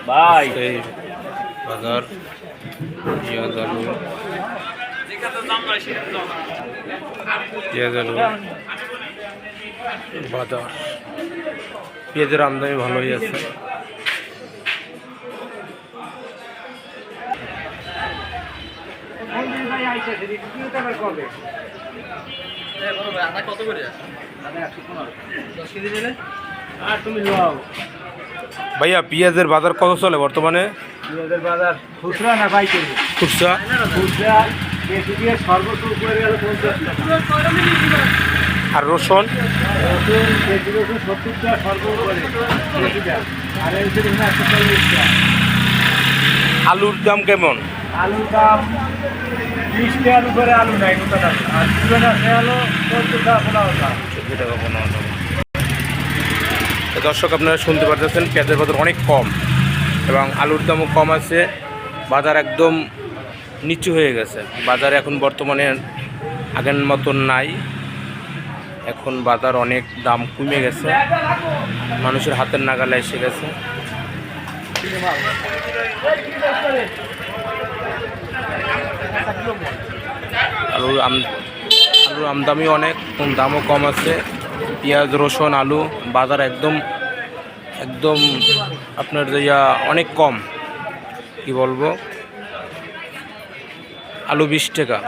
ভাই বাজার পেঁয়াজ আলু বাজার পেঁয়াজের আমদানি ভালোই আছে। ভাইয়া পেঁয়াজের বাজার কত চলে বর্তমানে? পেঁয়াজের বাজার খুচরা না পাইকারি? খুচরা। খুচরা কেজি দিয়ে সর্বোচ্চ উপরে গেল 50 টাকা। আর রসুন? রসুন কেজি রসুন 70 টাকা সর্বোপরি কেজিটা। আর এই যে 140 টাকা। আলুর দাম কেমন? আলুর দাম 20 টাকার উপরে আলু নাই নতুন আলু। আর পুরান আছে হলো 14 টাকা 15 টাকা। 14 টাকা 15 টাকা। দর্শক আপনারা শুনতে পারতেছেন পেঁয়াজের বাজার অনেক কম এবং আলুর দামও কম আছে। বাজার একদম নিচু হয়ে গেছে। বাজারে এখন বর্তমানে আগের মতন নাই। এখন বাজার অনেক দাম কমে গেছে, মানুষের হাতের নাগালে এসে গেছে। আলুর আমদানি অনেক, দামও কম আছে। পেঁয়াজ রসুন আলু বাজার একদম আপনার অনেক কম। কি বলবো, আলু 20 টাকা।